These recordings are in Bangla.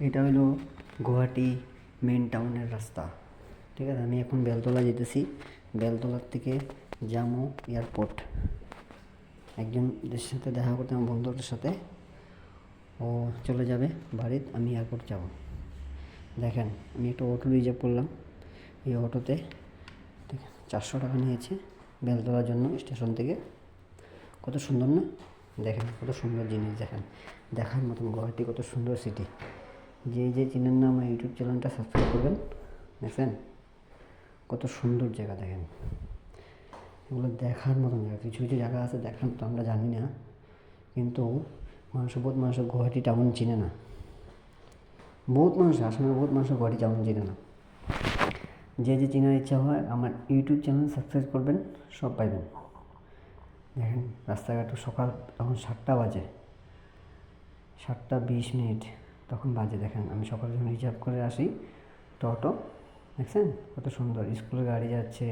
এটা হলো গুয়াহাটি মেন টাউনের রাস্তা। ঠিক আছে, আমি এখন বেলতলা যেতেছি। বেলতলার থেকে যাবো এয়ারপোর্ট। একজনের সাথে দেখা করতে, আমার বন্ধুটার সাথে। ও চলে যাবে বাড়িতে, আমি এয়ারপোর্ট যাব। দেখেন, আমি একটা অটো রিজার্ভ করলাম। এই অটোতে 400 টাকা নিয়েছে বেলতলার জন্য স্টেশন থেকে। কত সুন্দর না? দেখেন কত সুন্দর জিনিস, দেখেন দেখার মতন। গুয়াহাটি কত সুন্দর সিটি। যে চিনেন না, আমার ইউটিউব চ্যানেলটা সাবস্ক্রাইব করবেন। দেখছেন কত সুন্দর জায়গা, দেখেন এগুলো দেখার মতন জায়গা। কিছু কিছু জায়গা আছে দেখার তো আমরা জানি না, কিন্তু বহুত মানুষ গুয়াহাটি টাউন চিনে না। বহুত মানুষ, আসামের বহুত মানুষ গুয়াহাটি টাউন চিনে না। যে চেনার ইচ্ছা হয় আমার ইউটিউব চ্যানেল সাবস্ক্রাইব করবেন, সব পাইবেন। দেখেন রাস্তাঘাট সকাল তখন 7টা বাজে, 7টা 20 মিনিট তখন বাজে। দেখেন আমি সকালে যখন রিজার্ভ করে আসি অটো, দেখছেন কত সুন্দর। স্কুলের গাড়ি যাচ্ছে,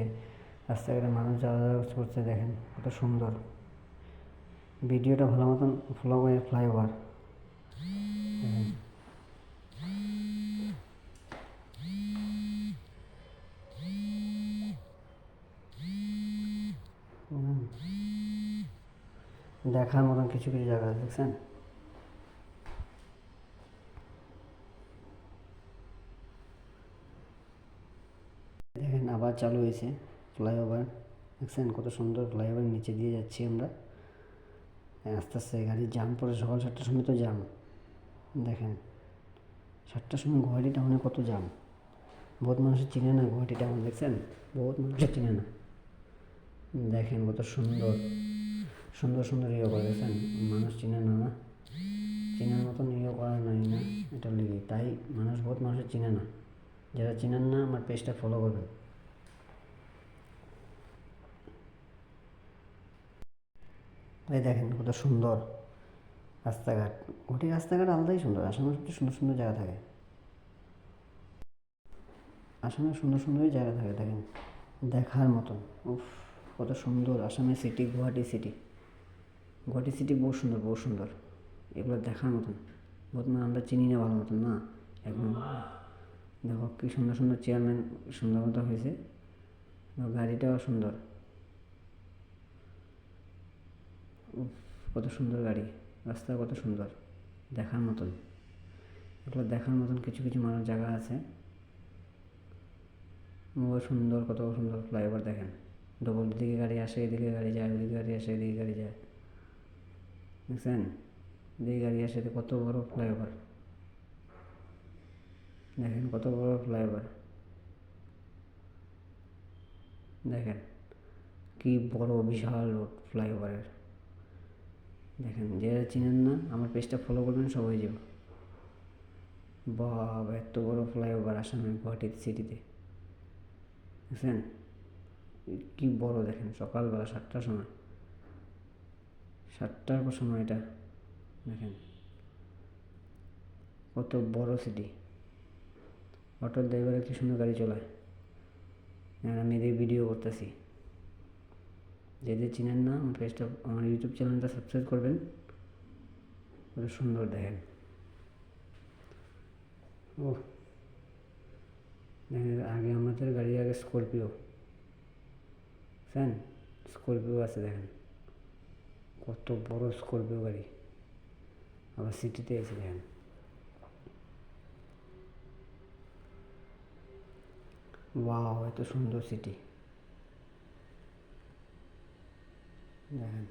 রাস্তাঘাটে মানুষ যাওয়া যাওয়া করছে, দেখেন কত সুন্দর। ভিডিওটা ভালো মতন ফলো করে। ফ্লাইওভার দেখেন, দেখার মতন কিছু কিছু জায়গা আছে, দেখছেন। দেখেন আবার চালু হয়েছে ফ্লাইওভার, দেখছেন কত সুন্দর। ফ্লাইওভারের নিচে দিয়ে যাচ্ছি আমরা। আস্তে আস্তে গাড়ির জাম পড়ে, সকাল 7টার সময় তো জাম। দেখেন 7টার সময় গুয়াহাটি টাউনে কত জাম। বহুত মানুষের চিনে না গুয়াহাটি টাউন, দেখছেন বহুত মানুষের চিনে না। দেখেন কত সুন্দর সুন্দর সুন্দর ইয়ে করে, দেখছেন মানুষ চিনে না। না চেনার মতন ইয়ে করা নাই না, এটা লেগে তাই মানুষ, বহুত মানুষের চিনে না। যারা চিনেন না আমার পেজটা ফলো করবেন। ভাই দেখেন কত সুন্দর রাস্তাঘাট। ওটি রাস্তাঘাট আলাদাই সুন্দর। আসামের সবচেয়ে সুন্দর সুন্দর জায়গা থাকে, আসামের সুন্দর সুন্দরই জায়গা থাকে। দেখেন দেখার মতন। উফ কত সুন্দর আসামের city, Guwahati city. Guwahati city বহু সুন্দর, বহু সুন্দর। এগুলো দেখার মতন। বহুত মানে আমরা চিনি না ভালো মতন না এখন। দেখো কী সুন্দর সুন্দর চেয়ারম্যান, সুন্দর মতো হয়েছে। গাড়িটাও সুন্দর। উফ কত সুন্দর গাড়ি, রাস্তা কত সুন্দর, দেখার মতন। এগুলো দেখার মতন কিছু কিছু মানুষ জায়গা আছে। সুন্দর, কত সুন্দর ফ্লাইওভার। দেখেন ডবল দিকে গাড়ি আসে, এদিকে গাড়ি যায়, ওদিকে গাড়ি আসে, এদিকে গাড়ি যায়, দেখছেন এদিকে গাড়ি আসে। কত বড় ফ্লাইওভার, দেখেন কত বড় ফ্লাইওভার। দেখেন কি বড় বিশাল রোড ফ্লাইওভারের। দেখেন যারা চিনেন না আমার পেজটা ফলো করবেন, সব হয়ে যাবে। বাবা এত বড় ফ্লাইওভার আসামের গুয়াহাটি সিটিতে, দেখছেন কি বড়। দেখেন সকালবেলা 7টার সময়, 7টার সময় এটা। দেখেন কত বড় সিটি। অটোর ড্রাইভারে কি সুন্দর গাড়ি চলায়। আমি এদের ভিডিও করতেছি। যেদের চিনেন না আমার পেজটা, আমার ইউটিউব চ্যানেলটা সাবস্ক্রাইব করবেন। কত সুন্দর দেখেন। ও দেখেন আগে আমাদের গাড়ি, আগে স্করপিও, বুঝছেন স্করপিও আছে। দেখেন কত বড় স্করপিও গাড়ি, আবার সিটিতে এসে দেখেন। ওয়াও এত সুন্দর সিটি, দেখেন।